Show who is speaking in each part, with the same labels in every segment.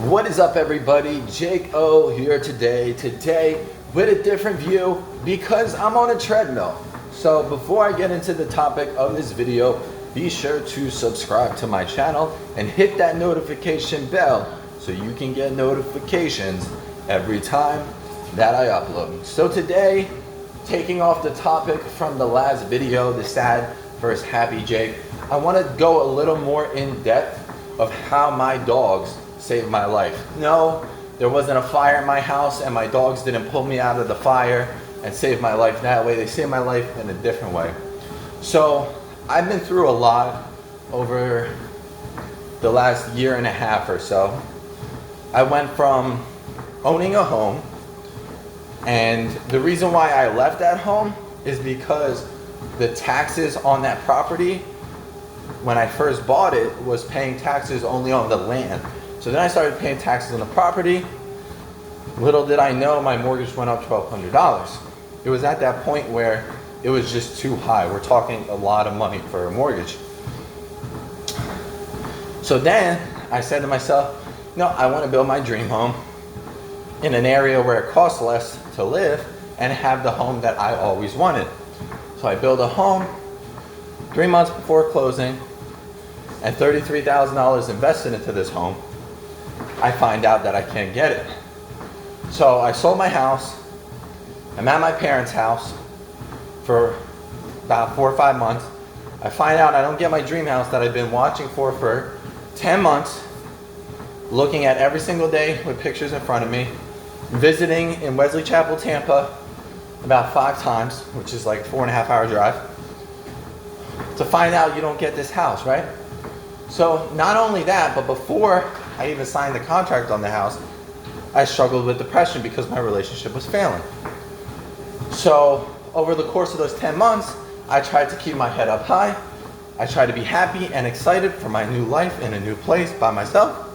Speaker 1: What is up, everybody? Jake O here today with a different view because I'm on a treadmill. So before I get into the topic of this video, be sure to subscribe to my channel and hit that notification bell so you can get notifications every time that I upload. So today, taking off the topic from the last video, the sad versus happy Jake, I want to go a little more in depth of how my dogs saved my life. No, there wasn't a fire in my house and my dogs didn't pull me out of the fire and save my life that way. They saved my life in a different way. So I've been through a lot over the last year and a half or so. I went from owning a home, and the reason why I left that home is because the taxes on that property when I first bought it was paying taxes only on the land. So then I started paying taxes on the property. Little did I know my mortgage went up $1,200. It was at that point where it was just too high. We're talking a lot of money for a mortgage. So then I said to myself, no, I want to build my dream home in an area where it costs less to live and have the home that I always wanted. So I built a home 3 months before closing, and $33,000 invested into this home. I find out that I can't get it. So I sold my house. I'm at my parents' house for about 4 or 5 months. I find out I don't get my dream house that I've been watching for 10 months, looking at every single day with pictures in front of me, visiting in Wesley Chapel, Tampa about 5 times, which is like a 4.5-hour drive, to find out you don't get this house, right? So not only that, but before I even signed the contract on the house, I struggled with depression because my relationship was failing. So over the course of those 10 months, I tried to keep my head up high. I tried to be happy and excited for my new life in a new place by myself.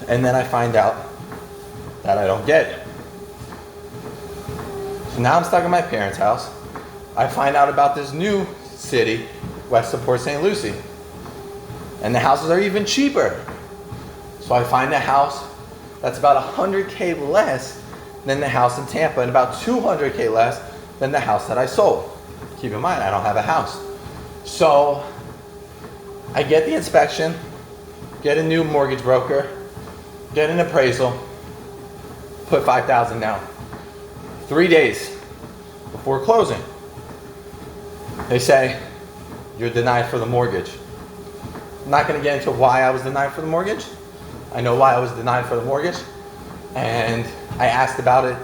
Speaker 1: And then I find out that I don't get it. So now I'm stuck in my parents' house. I find out about this new city, west of Port St. Lucie. And the houses are even cheaper. So I find a house that's about $100K less than the house in Tampa and about $200K less than the house that I sold. Keep in mind, I don't have a house. So I get the inspection, get a new mortgage broker, get an appraisal, put $5,000 down. 3 days before closing, they say, you're denied for the mortgage. I'm not going to get into why I was denied for the mortgage. I know why I was denied for the mortgage, and I asked about it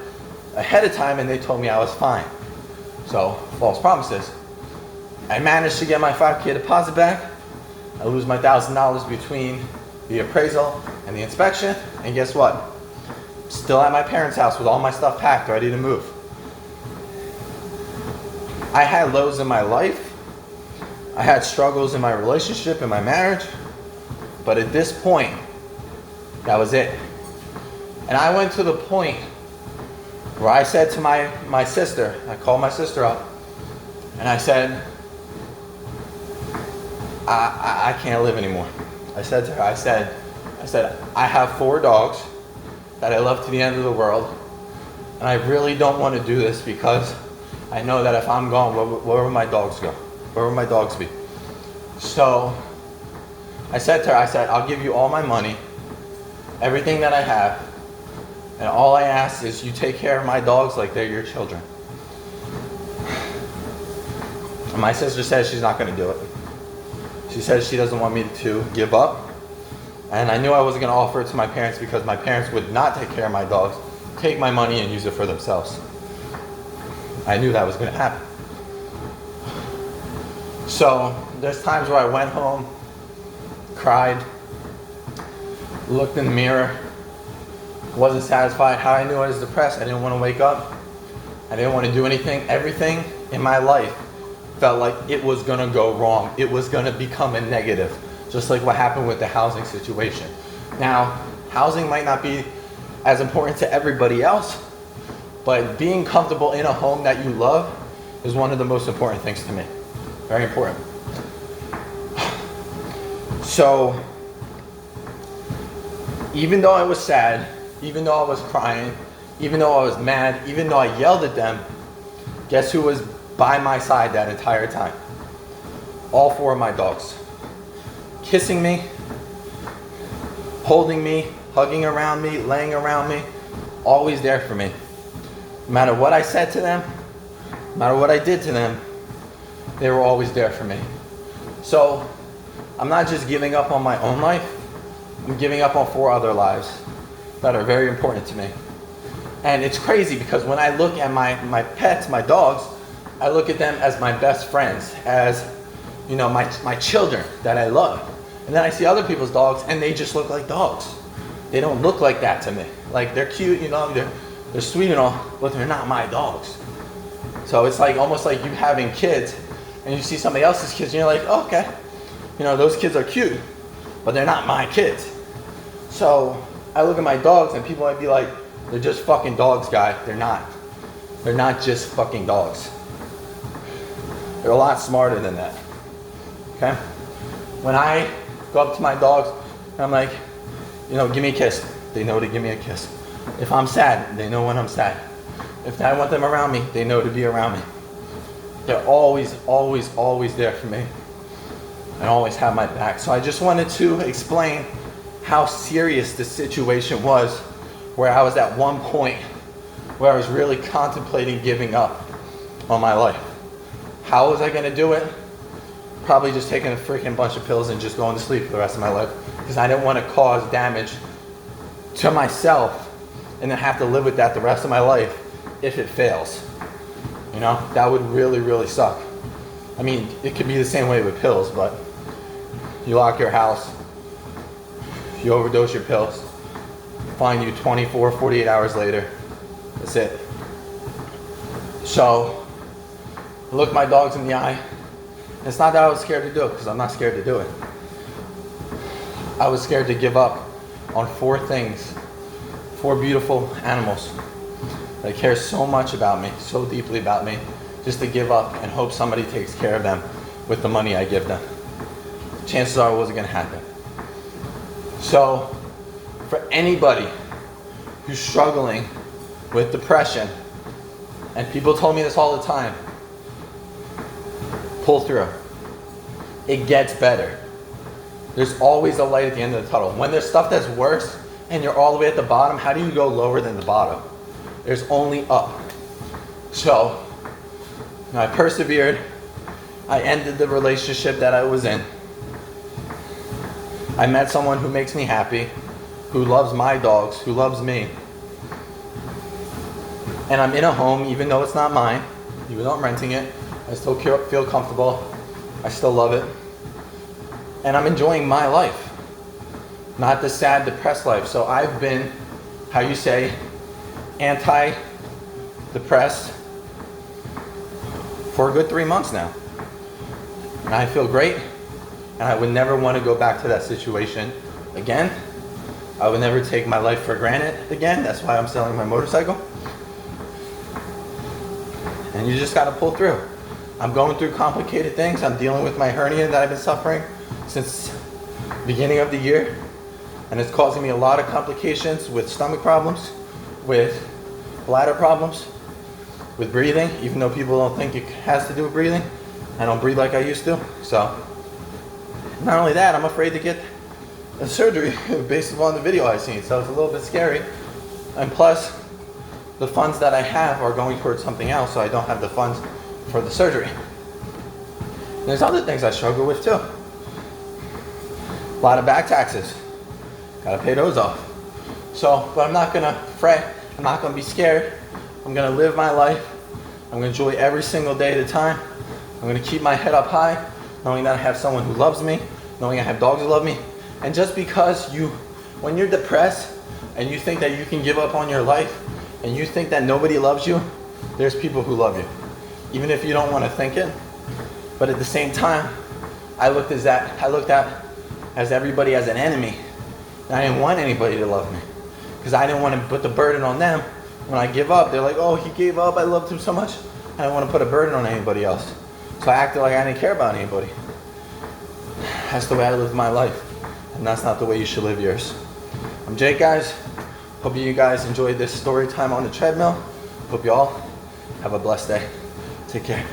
Speaker 1: ahead of time and they told me I was fine. So, false promises. I managed to get my $5K deposit back. I lose my $1,000 between the appraisal and the inspection, and guess what? Still at my parents' house with all my stuff packed, ready to move. I had lows in my life. I had struggles in my relationship, in my marriage. But at this point, that was it. And I went to the point where I said to my sister, I called my sister up, and I said, I can't live anymore. I said to her, I said, I have 4 dogs that I love to the end of the world, and I really don't want to do this because I know that if I'm gone, where will my dogs go? Where will my dogs be? So I said to her, I said, I'll give you all my money, everything that I have, and all I ask is you take care of my dogs like they're your children. And my sister says she's not going to do it. She says she doesn't want me to give up. And I knew I wasn't going to offer it to my parents because my parents would not take care of my dogs, take my money and use it for themselves. I knew that was going to happen. So there's times where I went home, cried, looked in the mirror, wasn't satisfied. How I knew I was depressed, I didn't want to wake up. I didn't want to do anything. Everything in my life felt like it was going to go wrong. It was going to become a negative, just like what happened with the housing situation. Now, housing might not be as important to everybody else, but being comfortable in a home that you love is one of the most important things to me. Very important. So even though I was sad, even though I was crying, even though I was mad, even though I yelled at them, guess who was by my side that entire time? All 4 of my dogs. Kissing me, holding me, hugging around me, laying around me, always there for me. No matter what I said to them, no matter what I did to them, they were always there for me. So I'm not just giving up on my own life, I'm giving up on 4 other lives that are very important to me. And it's crazy because when I look at my pets, my dogs, I look at them as my best friends, as my children that I love. And then I see other people's dogs and they just look like dogs. They don't look like that to me. Like they're cute, they're sweet and all, but they're not my dogs. So it's like almost like you having kids and you see somebody else's kids and you're like, oh, okay, those kids are cute, but they're not my kids. So I look at my dogs and people might be like, they're just fucking dogs, guy. They're not. They're not just fucking dogs. They're a lot smarter than that. Okay? When I go up to my dogs and I'm like, give me a kiss. They know to give me a kiss. If I'm sad, they know when I'm sad. If I want them around me, they know to be around me. They're always, always, always there for me and always have my back. So I just wanted to explain how serious the situation was, where I was at one point where I was really contemplating giving up on my life. How was I going to do it? Probably just taking a freaking bunch of pills and just going to sleep for the rest of my life, because I didn't want to cause damage to myself and then have to live with that the rest of my life if it fails. That would really, really suck. I mean, it could be the same way with pills, but you lock your house, you overdose your pills, find you 24, 48 hours later. That's it. So, I look my dogs in the eye. It's not that I was scared to do it, because I'm not scared to do it. I was scared to give up on 4 things, 4 beautiful animals that care so much about me, so deeply about me, just to give up and hope somebody takes care of them with the money I give them. Chances are it wasn't going to happen. So, for anybody who's struggling with depression, and people told me this all the time, pull through. It gets better. There's always a light at the end of the tunnel. When there's stuff that's worse and you're all the way at the bottom, how do you go lower than the bottom? There's only up. So, I persevered. I ended the relationship that I was in. I met someone who makes me happy, who loves my dogs, who loves me. And I'm in a home, even though it's not mine, even though I'm renting it. I still feel comfortable. I still love it. And I'm enjoying my life, not the sad, depressed life. So I've been, how you say, anti-depressed for a good 3 months now. And I feel great. And I would never want to go back to that situation again. I would never take my life for granted again. That's why I'm selling my motorcycle. And you just got to pull through. I'm going through complicated things. I'm dealing with my hernia that I've been suffering since the beginning of the year. And it's causing me a lot of complications with stomach problems, with bladder problems, with breathing, even though people don't think it has to do with breathing. I don't breathe like I used to. So, not only that, I'm afraid to get a surgery based upon the video I've seen. So it's a little bit scary. And plus, the funds that I have are going towards something else, so I don't have the funds for the surgery. And there's other things I struggle with too. A lot of back taxes. Gotta pay those off. So, but I'm not gonna fret. I'm not gonna be scared. I'm gonna live my life. I'm gonna enjoy every single day at a time. I'm gonna keep my head up high, knowing that I have someone who loves me, knowing I have dogs who love me. And just because when you're depressed and you think that you can give up on your life and you think that nobody loves you, there's people who love you. Even if you don't want to think it. But at the same time, I looked at as everybody as an enemy. And I didn't want anybody to love me, because I didn't want to put the burden on them. When I give up, they're like, oh, he gave up, I loved him so much. I didn't want to put a burden on anybody else. So I acted like I didn't care about anybody. That's the way I lived my life. And that's not the way you should live yours. I'm Jake, guys. Hope you guys enjoyed this story time on the treadmill. Hope you all have a blessed day. Take care.